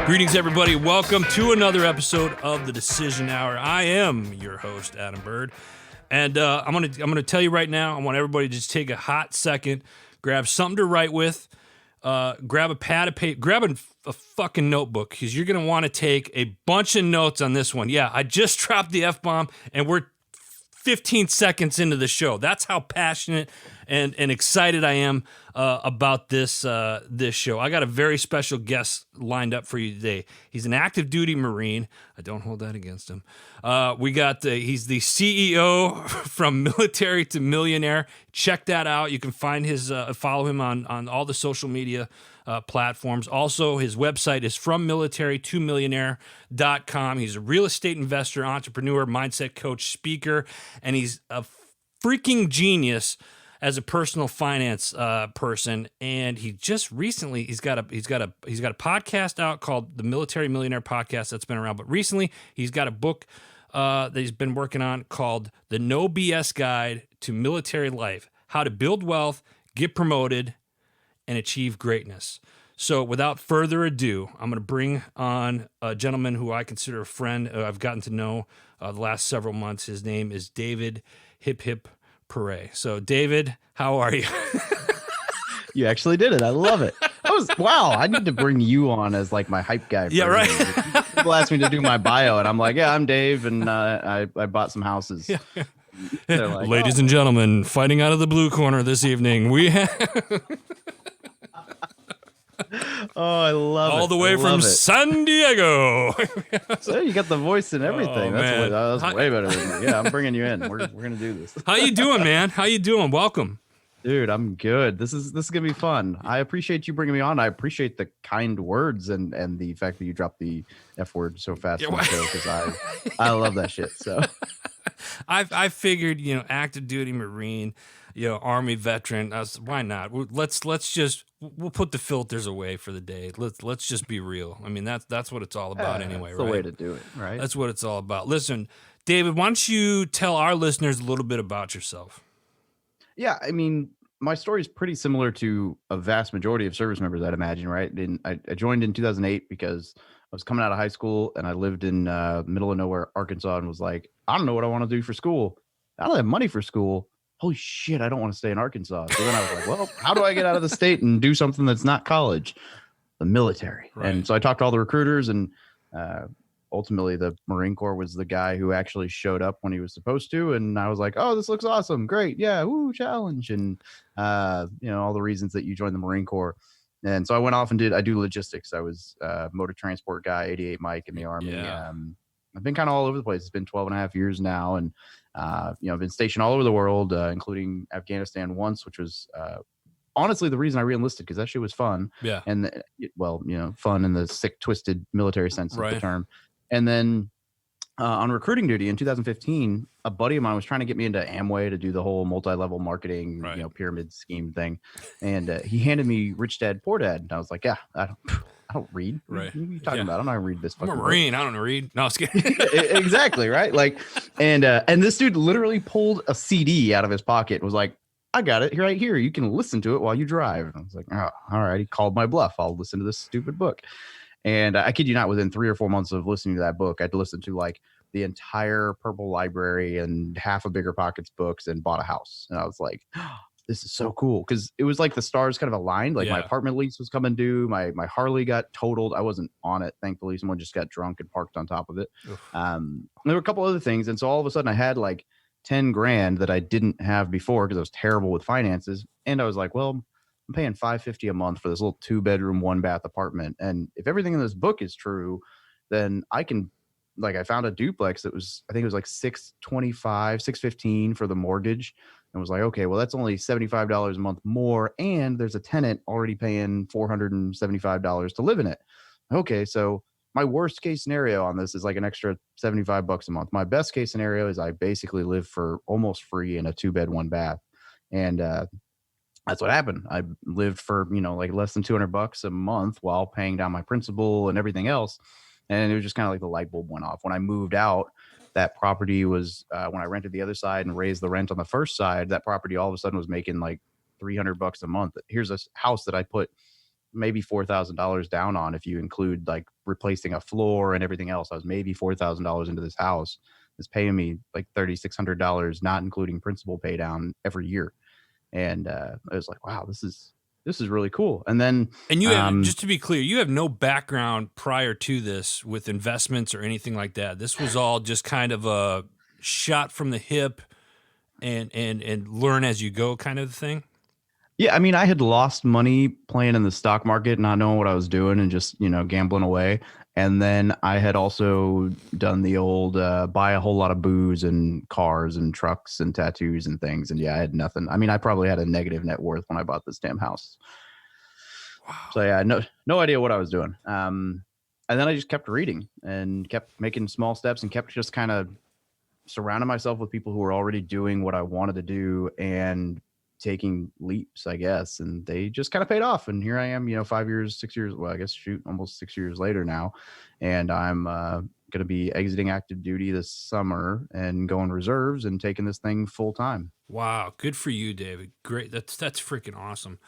Greetings, everybody. Welcome to another episode of the Decision Hour. I am your host, Adam Bird, and I'm gonna tell you right now. I want everybody to just take a hot second, grab something to write with, grab a pad of paper, grab a fucking notebook, because you're gonna want to take a bunch of notes on this one. Yeah, I just dropped the F-bomb, and we're 15 seconds into the show. That's how passionate and excited I am about this show. I got a very special guest lined up for you today. He's an active duty Marine. I don't hold that against him. He's the CEO from Military to Millionaire. Check that out. You can find his follow him on all the social media platforms. Also, his website is FromMilitaryToMillionaire.com. He's a real estate investor, entrepreneur, mindset coach, speaker, and he's a freaking genius as a personal finance person. And he just recently he's got a podcast out called the Military Millionaire Podcast that's been around. But recently he's got a book that he's been working on called the No B.S. Guide to Military Life: How to Build Wealth, Get Promoted, and Achieve Greatness. So without further ado, I'm going to bring on a gentleman who I consider a friend. I've gotten to know the last several months. His name is David Pere. So David, how are you? You actually did it. I love it. Wow. I need to bring you on as like my hype guy. Yeah, right. People ask me to do my bio, and I'm like, yeah, I'm Dave, and I bought some houses. Yeah. Like, ladies and gentlemen, fighting out of the blue corner this evening, we have I love all it. the way from San Diego. So you got the voice and everything. Oh, That's way better than me. Yeah, I'm bringing you in. We're gonna do this. How you doing, man? How you doing? Welcome. Dude, I'm good. This is gonna be fun. I appreciate you bringing me on. I appreciate the kind words and the fact that you dropped the F word so fast on the show, because I love that shit. So I figured, active duty Marine, Army veteran. Why not? We'll put the filters away for the day. Let's just be real. I mean, that's what it's all about anyway, that's right? the way to do it, right? That's what it's all about. Listen, David, why don't you tell our listeners a little bit about yourself? Yeah, I mean, my story is pretty similar to a vast majority of service members, I'd imagine, right? And I joined in 2008 because I was coming out of high school, and I lived in middle of nowhere, Arkansas, and was like, I don't know what I want to do for school. I don't have money for school. Holy shit, I don't want to stay in Arkansas. So then I was like, well, how do I get out of the state and do something that's not college? The military. Right. And so I talked to all the recruiters, and ultimately the Marine Corps was the guy who actually showed up when he was supposed to. And I was like, oh, this looks awesome. Great. Yeah. Woo, challenge. And, all the reasons that you joined the Marine Corps. And so I went off and I do logistics. I was a motor transport guy, 88 Mike in the Army. Yeah. I've been kind of all over the place. It's been 12 and a half years now. And, I've been stationed all over the world, including Afghanistan once, which was honestly the reason I re-enlisted, because that shit was fun. Yeah. And fun in the sick, twisted military sense of the term. And then on recruiting duty in 2015, a buddy of mine was trying to get me into Amway to do the whole multi-level marketing, pyramid scheme thing. And he handed me Rich Dad, Poor Dad. And I was like, yeah, I don't read. Right. What are you talking about? I'm not gonna read this. I'm a Marine. I don't read. No, I was kidding. Exactly. Right. Like, and this dude literally pulled a CD out of his pocket and was like, I got it right here. You can listen to it while you drive. And I was like, oh, all right. He called my bluff. I'll listen to this stupid book. And I kid you not, within 3 or 4 months of listening to that book, I'd listened to like the entire Purple Library and half of Bigger Pockets books and bought a house. And I was like, oh, this is so cool. Because it was like the stars kind of aligned. Like my apartment lease was coming due. My Harley got totaled. I wasn't on it. Thankfully, someone just got drunk and parked on top of it. There were a couple other things. And so all of a sudden I had like 10 grand that I didn't have before because I was terrible with finances. And I was like, well, I'm paying $550 a month for this little 2-bedroom, 1-bath apartment. And if everything in this book is true, then I can, like, I found a duplex that was, I think it was like $615 for the mortgage, and was like, okay, well, that's only $75 a month more. And there's a tenant already paying $475 to live in it. Okay. So my worst case scenario on this is like an extra $75 a month. My best case scenario is I basically live for almost free in a 2-bed, 1-bath. And, that's what happened. I lived for, like less than $200 a month while paying down my principal and everything else. And it was just kind of like the light bulb went off. When I moved out, that property was, when I rented the other side and raised the rent on the first side, that property all of a sudden was making like $300 a month. Here's a house that I put maybe $4,000 down on if you include like replacing a floor and everything else. I was maybe $4,000 into this house. It's paying me like $3,600, not including principal pay down every year. And I was like, wow, this is really cool. And then, and you have, just to be clear, you have no background prior to this with investments or anything like that. This was all just kind of a shot from the hip and learn as you go kind of thing. yeah, I mean, I had lost money playing in the stock market, not knowing what I was doing and just, gambling away. And then I had also done the old buy a whole lot of booze and cars and trucks and tattoos and things. And yeah, I had nothing. I mean, I probably had a negative net worth when I bought this damn house. Wow. So yeah, no idea what I was doing. And then I just kept reading and kept making small steps and kept just kind of surrounding myself with people who were already doing what I wanted to do and taking leaps, I guess. And they just kind of paid off. And here I am, 5 years, 6 years. Well, I guess almost 6 years later now. And I'm going to be exiting active duty this summer and going reserves and taking this thing full time. Wow. Good for you, David. Great. That's freaking awesome.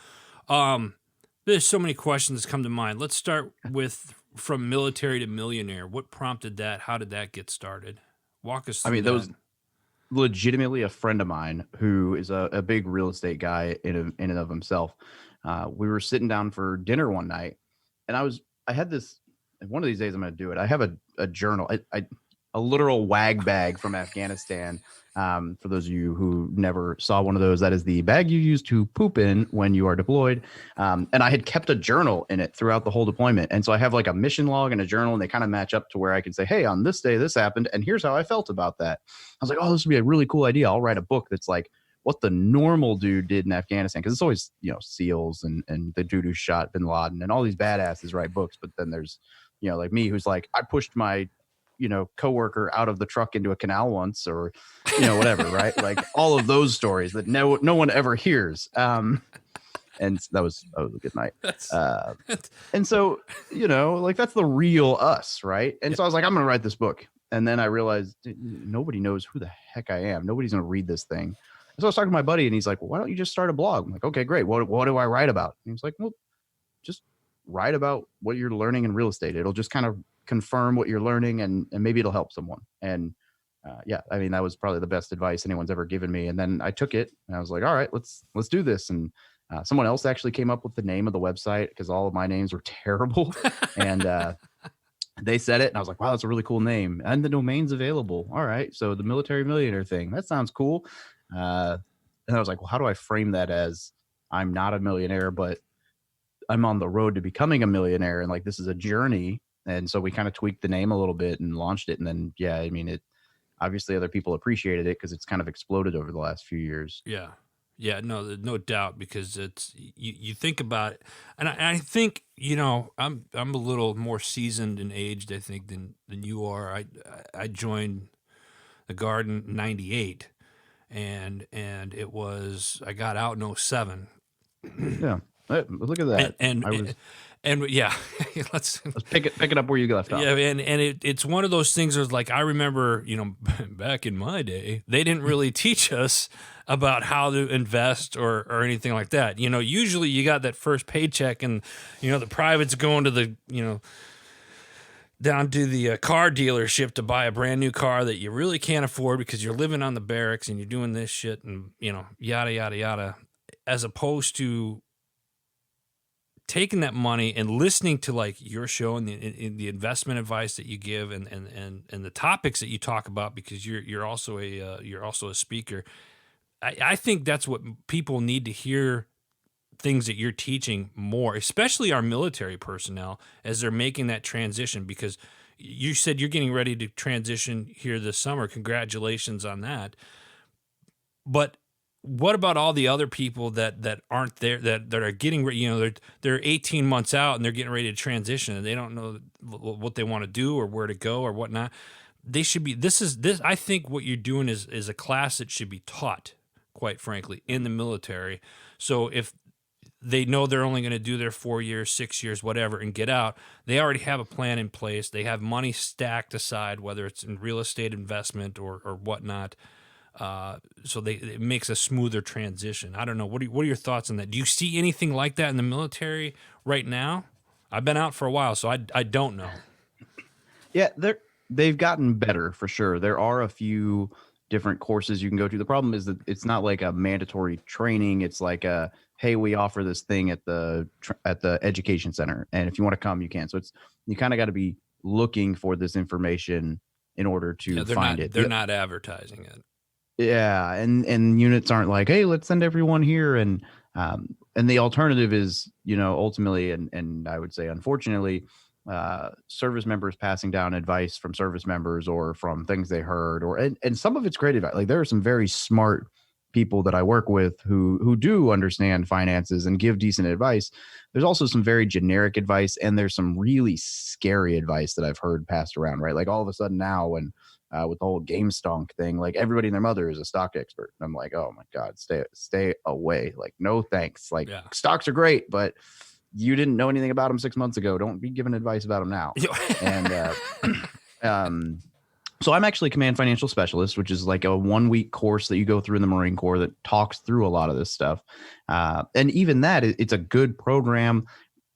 There's so many questions come to mind. Let's start with from military to millionaire. What prompted that? How did that get started? Walk us through that was legitimately a friend of mine who is a big real estate guy in and of himself. We were sitting down for dinner one night, and I had this, one of these days I'm going to do it. I have a journal, a literal wag bag from Afghanistan. For those of you who never saw one of those, that is the bag you use to poop in when you are deployed. And I had kept a journal in it throughout the whole deployment. And so I have like a mission log and a journal, and they kind of match up to where I can say, hey, on this day, this happened, and here's how I felt about that. I was like, oh, this would be a really cool idea. I'll write a book that's like what the normal dude did in Afghanistan. Cause it's always, SEALs and the dude who shot bin Laden and all these badasses write books. But then there's, like me, who's like, I pushed my coworker out of the truck into a canal once, or whatever, right? Like all of those stories that no one ever hears. And that was a good night. And so like that's the real us, right? And so I was like, I'm gonna write this book. And then I realized nobody knows who the heck I am. Nobody's gonna read this thing. So I was talking to my buddy, and he's like, well, why don't you just start a blog? I'm like, okay, great. What do I write about? And he's like, well, just write about what you're learning in real estate. It'll just kind of confirm what you're learning, and maybe it'll help someone. And yeah, I mean, that was probably the best advice anyone's ever given me. And then I took it and I was like, all right, let's do this. And someone else actually came up with the name of the website, because all of my names were terrible. And they said it, and I was like, wow, that's a really cool name. And the domain's available. All right. So the Military Millionaire thing, that sounds cool. And I was like, well, how do I frame that as I'm not a millionaire, but I'm on the road to becoming a millionaire, and like this is a journey. And so we kind of tweaked the name a little bit and launched it. And then, yeah, I mean, it obviously other people appreciated it because it's kind of exploded over the last few years. Yeah. Yeah, no doubt, because it's you think about it, and I think I'm a little more seasoned and aged, I think, than you are. I joined the Guard in '98, and it was, I got out in '07. Yeah, look at that. And yeah, let's pick it up where you left off. Yeah, and it's one of those things where it's like, I remember, back in my day, they didn't really teach us about how to invest or anything like that. Usually you got that first paycheck, and the private's going to the down to the car dealership to buy a brand new car that you really can't afford because you're living on the barracks and you're doing this shit and yada yada yada, as opposed to taking that money and listening to like your show and the investment advice that you give and the topics that you talk about, because you're also a speaker. I think that's what people need to hear, things that you're teaching more, especially our military personnel as they're making that transition, because you said you're getting ready to transition here this summer. Congratulations on that. But what about all the other people that aren't there, that are getting, they're 18 months out and they're getting ready to transition and they don't know what they want to do or where to go or whatnot? They should be, I think what you're doing is a class that should be taught, quite frankly, in the military. So if they know they're only going to do their 4 years, 6 years, whatever, and get out, they already have a plan in place. They have money stacked aside, whether it's in real estate investment or whatnot. So it makes a smoother transition. I don't know. What are your thoughts on that? Do you see anything like that in the military right now? I've been out for a while, so I don't know. Yeah, they've gotten better for sure. There are a few different courses you can go to. The problem is that it's not like a mandatory training. It's like a, hey, we offer this thing at the education center, and if you want to come, you can. So you kind of got to be looking for this information in order to find it. They're not advertising it. Yeah, and units aren't like, hey, let's send everyone here, and the alternative is, ultimately, and I would say unfortunately, service members passing down advice from service members or from things they heard, and some of it's great advice. Like there are some very smart people that I work with who do understand finances and give decent advice. There's also some very generic advice, and there's some really scary advice that I've heard passed around, right? Like all of a sudden now, when with the whole game stonk thing, like everybody and their mother is a stock expert. And I'm like, oh my God, stay away. Like, no thanks. Like stocks are great, but you didn't know anything about them 6 months ago. Don't be giving advice about them now. And so I'm actually a command financial specialist, which is like a 1 week course that you go through in the Marine Corps that talks through a lot of this stuff. And even that, it's a good program,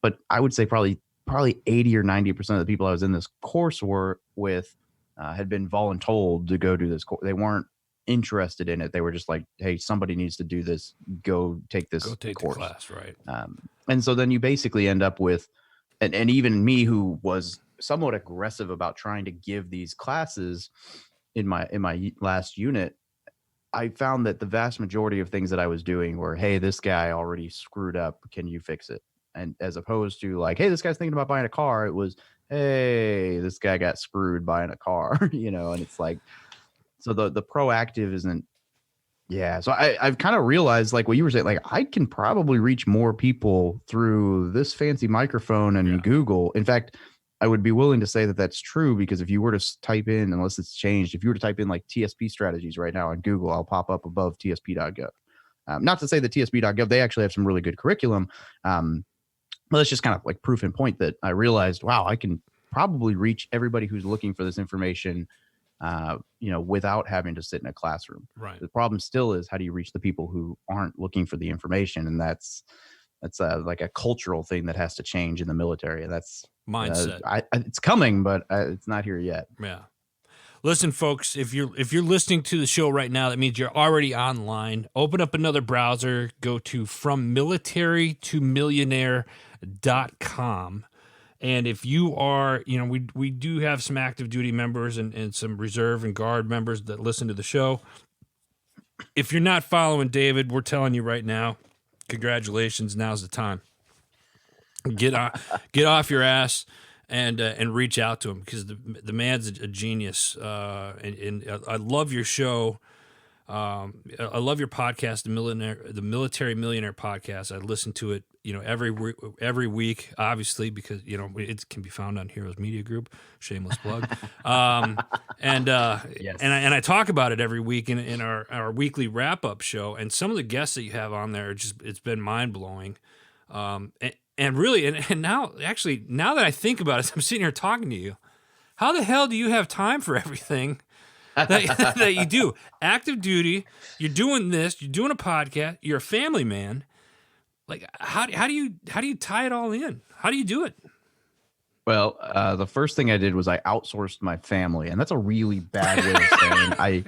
but I would say probably 80 or 90% of the people I was in this course were with had been voluntold to go do this course. They weren't interested in it. They were just like, hey, somebody needs to do this. Go take this course. The class, right? And so then you basically end up with, and even me, who was somewhat aggressive about trying to give these classes in my last unit, I found that the vast majority of things that I was doing were, hey, this guy already screwed up. Can you fix it? And as opposed to like, hey, this guy's thinking about buying a car, it was, hey, this guy got screwed buying a car, and it's like, so the proactive isn't. Yeah. So I've kind of realized, like what you were saying, like I can probably reach more people through this fancy microphone and Google. In fact, I would be willing to say that that's true, because if you were to type in, unless it's changed, if you were to type in like TSP strategies right now on Google, I'll pop up above TSP.gov. Not to say that TSP.gov, they actually have some really good curriculum. But it's just kind of like proof in point that I realized, wow, I can probably reach everybody who's looking for this information, without having to sit in a classroom. Right. The problem still is, how do you reach the people who aren't looking for the information? And that's like a cultural thing that has to change in the military. And that's mindset. It's coming, but it's not here yet. Yeah. Listen, folks, if you're listening to the show right now, that means you're already online. Open up another browser, go to FromMilitaryToMillionaire.com. And if you are, we do have some active duty members and some reserve and guard members that listen to the show. If you're not following David, we're telling you right now, congratulations, now's the time. Get off your ass and reach out to him, because the man's a genius. And I love your show. I love your podcast, the Military Millionaire Podcast. I listen to it, every week, obviously, because it can be found on Heroes Media Group. Shameless plug. And I talk about it every week in our weekly wrap up show. And some of the guests that you have on there, it's been mind blowing. And really, and now that I think about it, I'm sitting here talking to you. How the hell do you have time for everything that you do? Active duty, you're doing this, you're doing a podcast, you're a family man. Like, how do you tie it all in? How do you do it? Well, the first thing I did was I outsourced my family, and that's a really bad way of saying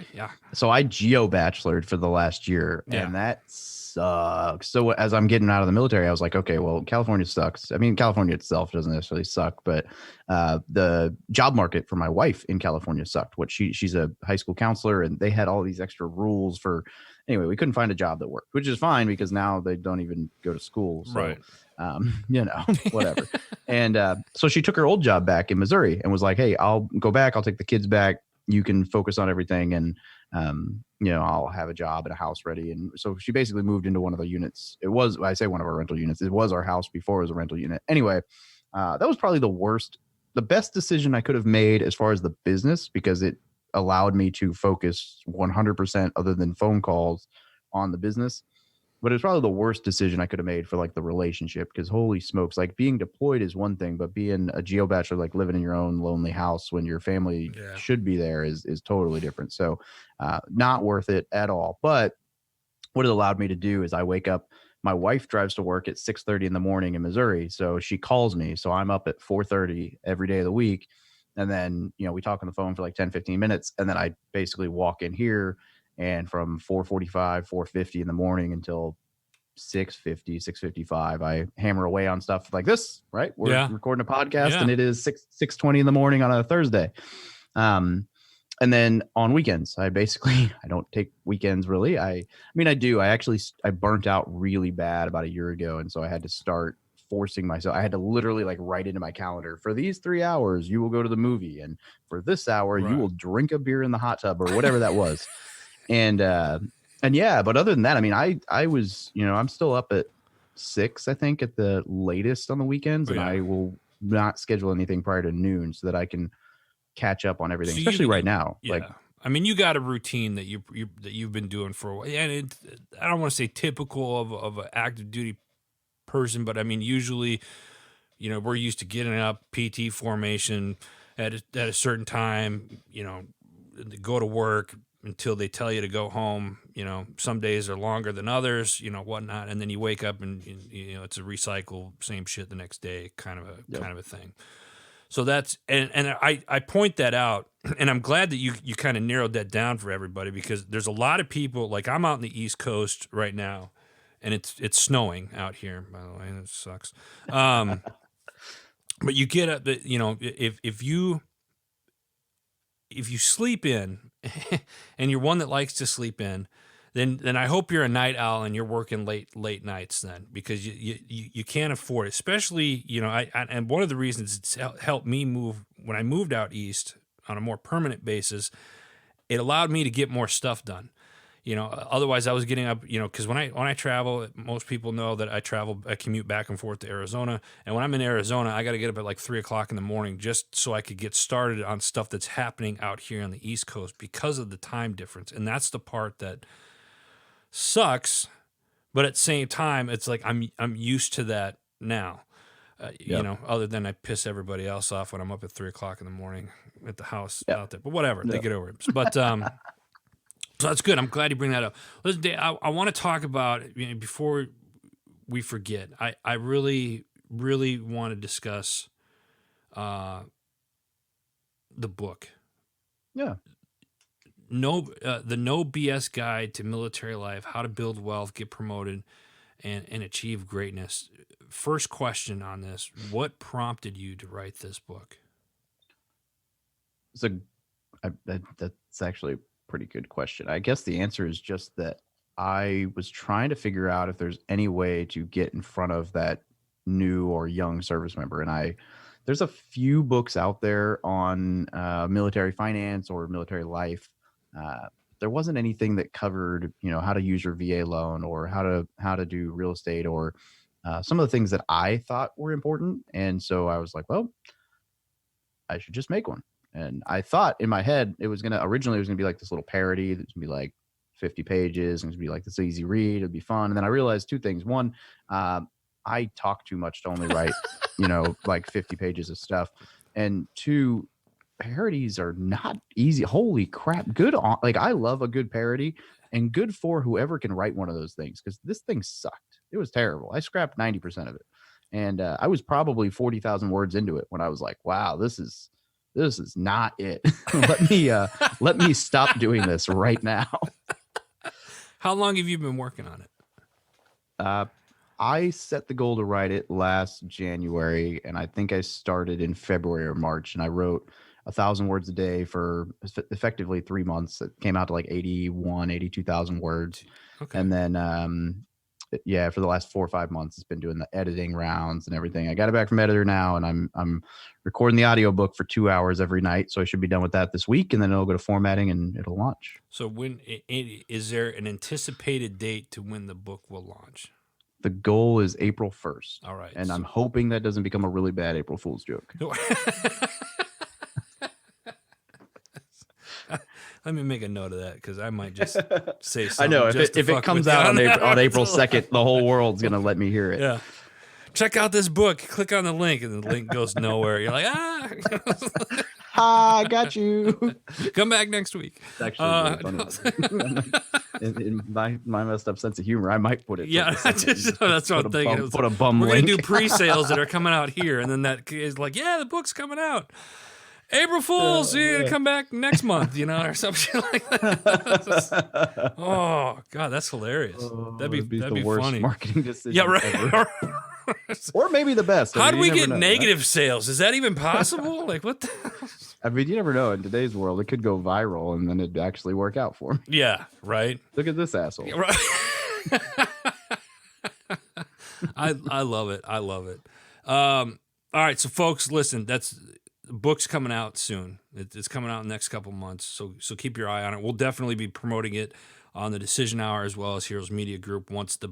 So I geo-bachelored for the last year, and that sucks. So as I'm getting out of the military, I was like, okay, well, California sucks. I mean, California itself doesn't necessarily suck, but the job market for my wife in California sucked. She's a high school counselor, and they had all these extra rules for. Anyway, we couldn't find a job that worked, which is fine, because now they don't even go to school. So, right. Whatever. And so she took her old job back in Missouri and was like, hey, I'll go back. I'll take the kids back. You can focus on everything. And, I'll have a job and a house ready. And so she basically moved into one of the units. I say one of our rental units. It was our house before it was a rental unit. Anyway, that was probably the best decision I could have made as far as the business, because it allowed me to focus 100% other than phone calls on the business. But it's probably the worst decision I could have made for like the relationship, because holy smokes, like being deployed is one thing, but being a geo bachelor, like living in your own lonely house when your family should be there is totally different. So not worth it at all. But what it allowed me to do is I wake up, my wife drives to work at 6:30 in the morning in Missouri. So she calls me. So I'm up at 4:30 every day of the week. And then, we talk on the phone for like 10, 15 minutes. And then I basically walk in here, and from 4:45, 4:50 in the morning until 6:50, 6:55, I hammer away on stuff like this, right? We're recording a podcast and it is 6:20 in the morning on a Thursday. And then on weekends, I don't take weekends really. I do. I burnt out really bad about a year ago. And so I had to start forcing myself. I had to literally like write into my calendar, for these 3 hours, you will go to the movie. And for this hour, you will drink a beer in the hot tub or whatever that was. And yeah, but other than that, I was, I'm still up at 6, I think, at the latest on the weekends. And I will not schedule anything prior to noon so that I can catch up on everything, especially right now. Yeah. Like, you got a routine that you've been doing for a while, and I don't want to say typical of an active duty person, but usually, we're used to getting up, PT formation at a certain time, go to work until they tell you to go home. Some days are longer than others, whatnot, and then you wake up and it's a recycle, same shit the next day, kind of a thing. So that's, and I point that out, and I'm glad that you kind of narrowed that down for everybody, because there's a lot of people, like I'm out in the East Coast right now, and it's snowing out here, by the way, and it sucks. But you get up, if you sleep in, and you're one that likes to sleep in, then I hope you're a night owl and you're working late nights then, because you can't afford it. Especially, and one of the reasons it's helped me move, when I moved out east on a more permanent basis, it allowed me to get more stuff done. Otherwise I was getting up, because when I travel, most people know that I commute back and forth to Arizona. And when I'm in Arizona, I got to get up at like 3:00 in the morning just so I could get started on stuff that's happening out here on the East Coast because of the time difference. And that's the part that sucks, but at the same time, it's like I'm used to that now. Other than I piss everybody else off when I'm up at 3:00 in the morning at the house out there. But whatever, they get over it. But so that's good. I'm glad you bring that up. Listen, Dave, I want to talk about, before we forget. I really, really want to discuss the book. Yeah. The No B.S. Guide to Military Life: How to Build Wealth, Get Promoted, and Achieve Greatness. First question on this: what prompted you to write this book? That's actually a pretty good question. I guess the answer is just that I was trying to figure out if there's any way to get in front of that new or young service member. And there's a few books out there on military finance or military life. There wasn't anything that covered, how to use your VA loan, or how to do real estate, or some of the things that I thought were important. And so I was like, well, I should just make one. And I thought in my head originally it was gonna be like this little parody that's gonna be like 50 pages and it's gonna be like this easy read. It'd be fun. And then I realized two things. One, I talk too much to only write, like 50 pages of stuff. And two, parodies are not easy. Holy crap. I love a good parody, and good for whoever can write one of those things, because this thing sucked. It was terrible. I scrapped 90% of it. And I was probably 40,000 words into it when I was like, wow, this is not it. let me stop doing this right now. How long have you been working on it? I set the goal to write it last January, and I think I started in February or March, and I wrote 1,000 words a day for effectively 3 months. It came out to like 82,000 words. Okay. And then, for the last 4 or 5 months, it's been doing the editing rounds and everything. I got it back from editor now, and I'm recording the audiobook for 2 hours every night. So I should be done with that this week, and then it'll go to formatting and it'll launch. So is there an anticipated date to when the book will launch? The goal is April 1st. All right. And I'm hoping that doesn't become a really bad April Fool's joke. Let me make a note of that because I might just say I something. know if just it fuck comes with you out on that. April 2nd, the whole world's gonna let me hear it. Yeah. Check out this book. Click on the link, and the link goes nowhere. You're like, I got you. come back next week. It's actually really funny. In my messed up sense of humor, I might put it. Yeah, that's what I'm thinking. Put a bum We're link. gonna do pre-sales that are coming out here, and then that is like, yeah, the book's coming out. April Fools, you're gonna come back next month, or some shit like that. Oh God, that's hilarious. That'd be the worst funny. marketing decision. Yeah, right. Ever. Or maybe the best. How do we get know, negative sales? Is that even possible? Like what? I mean, you never know. In today's world, it could go viral, and then it'd actually work out for me. Yeah, right. Look at this asshole. Right. I love it. I love it. All right, so folks, listen. The book's coming out soon. It's coming out in the next couple months. So keep your eye on it. We'll definitely be promoting it on the Decision Hour as well as Heroes Media Group once the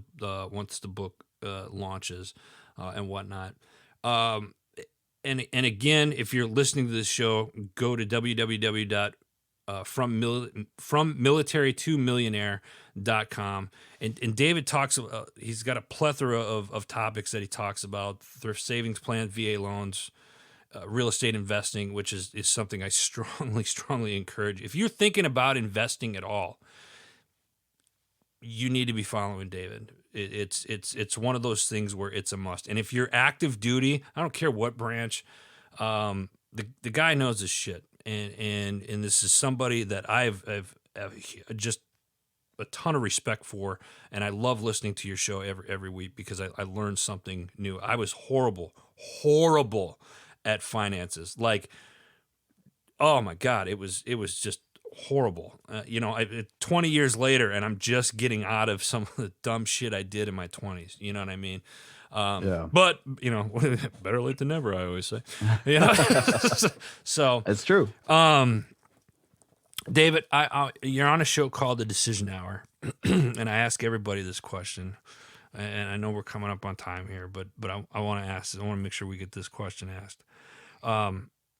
book launches and whatnot. And again, if you're listening to this show, go to www.FromMilitary2Millionaire.com. And David talks about, he's got a plethora of topics that he talks about: thrift savings plan, VA loans, real estate investing, which is something I strongly encourage. If you're thinking about investing at all, you need to be following David. It's one of those things where it's a must. And if you're active duty, I don't care what branch, the guy knows his shit. And this is somebody that I've just a ton of respect for, and I love listening to your show every week because I learned something new. I was horrible at finances. Like, oh my God, it was just horrible. 20 years later, and I'm just getting out of some of the dumb shit I did in my 20s. You know what I mean? Yeah. But better late than never, I always say. So It's true. David, you're on a show called The Decision Hour, and I ask everybody this question, and I know we're coming up on time here, but I want to ask. I want to make sure we get this question asked.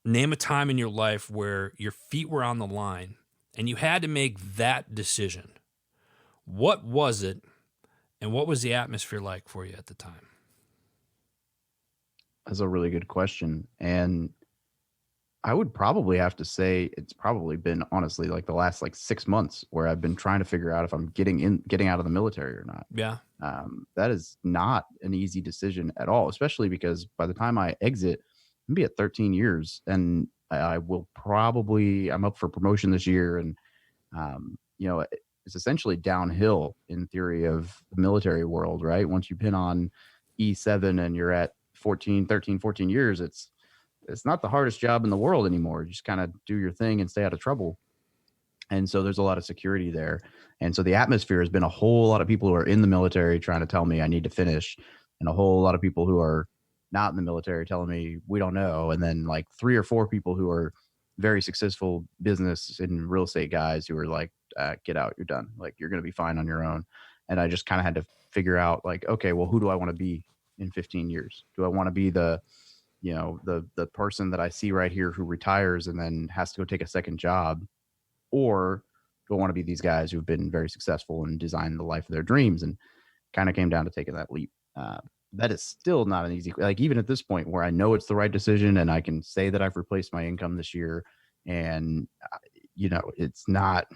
Name a time in your life where your feet were on the line and you had to make that decision. What was it, and what was the atmosphere like for you at the time? That's a really good question. And I would probably have to say it's probably been, honestly, like the last 6 months where I've been trying to figure out if I'm getting out of the military or not. Yeah. That is not an easy decision at all, especially because by the time I exit, I'm gonna be at 13 years, and I'm up for promotion this year. And, it's essentially downhill in theory of the military world, right? Once you pin on E7 and you're at 14 years, it's not the hardest job in the world anymore. You just kind of do your thing and stay out of trouble. And so there's a lot of security there. And so the atmosphere has been a whole lot of people who are in the military trying to tell me I need to finish, and a whole lot of people who are not in the military telling me we don't know. And then 3 or 4 people who are very successful business and real estate guys who are like, get out, you're done. You're going to be fine on your own. And I just kind of had to figure out okay, well, who do I want to be in 15 years? Do I want to be the person that I see right here who retires and then has to go take a second job? Or do I want to be these guys who've been very successful and designed the life of their dreams? And kind of came down to taking that leap. That is still not an easy, even at this point where I know it's the right decision and I can say that I've replaced my income this year, and it's not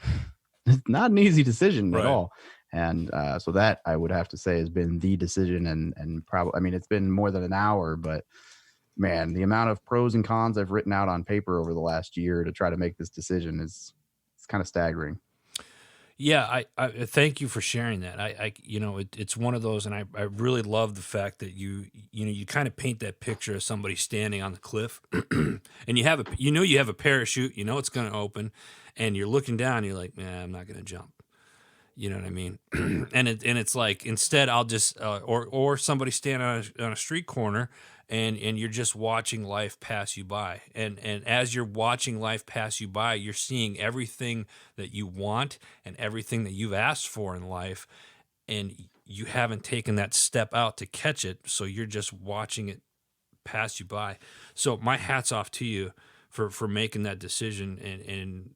an easy decision at all. And so that I would have to say has been the decision, and probably, it's been more than an hour, but man, the amount of pros and cons I've written out on paper over the last year to try to make this decision it's kind of staggering. Yeah, I thank you for sharing that. It's one of those, and I really love the fact that you kind of paint that picture of somebody standing on the cliff, and you have a parachute, it's going to open, and you're looking down, and you're like, man, I'm not going to jump. You know what I mean? and it's like, instead I'll just or somebody stand on a street corner, and you're just watching life pass you by. And as you're watching life pass you by, you're seeing everything that you want and everything that you've asked for in life, and you haven't taken that step out to catch it, so you're just watching it pass you by. So my hat's off to you for making that decision and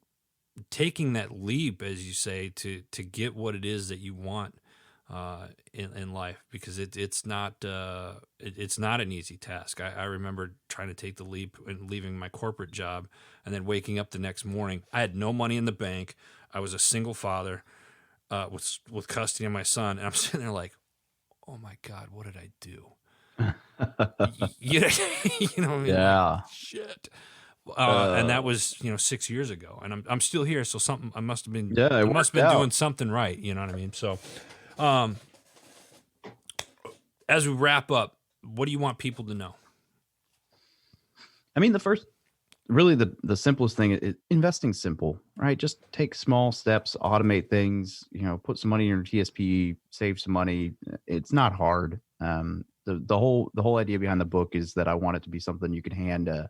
taking that leap, as you say, to get what it is that you want in life, because it's not an easy task. I remember trying to take the leap and leaving my corporate job, and then waking up the next morning. I had no money in the bank. I was a single father with custody of my son, and I'm sitting there like, oh my God, what did I do? you know what I mean? Yeah. Like, shit. And that was 6 years ago, and I'm still here. So I must have been doing something right. You know what I mean? So, as we wrap up, what do you want people to know? I mean, the simplest thing is investing simple, right? Just take small steps, automate things, put some money in your TSP, save some money. It's not hard. The whole idea behind the book is that I want it to be something you could hand a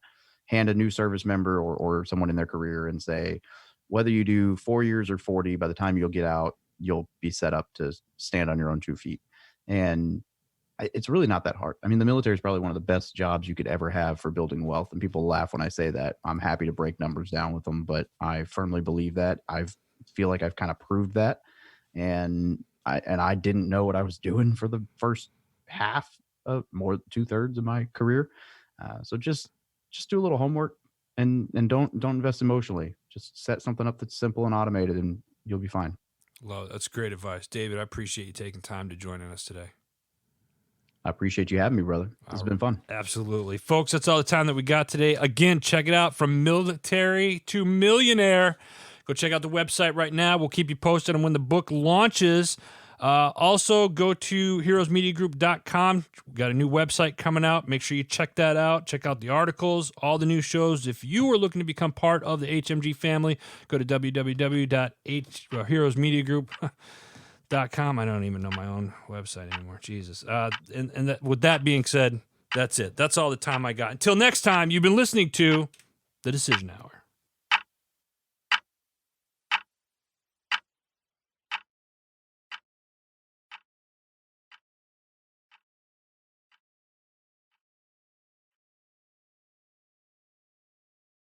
new service member or someone in their career and say, whether you do 4 years or 40, by the time you'll get out, you'll be set up to stand on your own 2 feet. And it's really not that hard. I mean, the military is probably one of the best jobs you could ever have for building wealth. And people laugh when I say that. I'm happy to break numbers down with them, but I firmly believe that. I feel like I've kind of proved that. And I didn't know what I was doing for the first half of more 2/3 of my career. So just do a little homework and don't invest emotionally. Just set something up that's simple and automated, and you'll be fine. Well, that's great advice, David. I appreciate you taking time to join us today. I appreciate you having me, brother. This has been fun. Absolutely. Folks, that's all the time that we got today. Again, check it out, From Military to Millionaire. Go check out the website right now. We'll keep you posted on when the book launches. Also, go to heroesmediagroup.com. We've got a new website coming out. Make sure you check that out. Check out the articles, all the new shows. If you are looking to become part of the HMG family, go to www.heroesmediagroup.com. I don't even know my own website anymore. Jesus. With that being said, that's it. That's all the time I got. Until next time, you've been listening to The Decision Hour.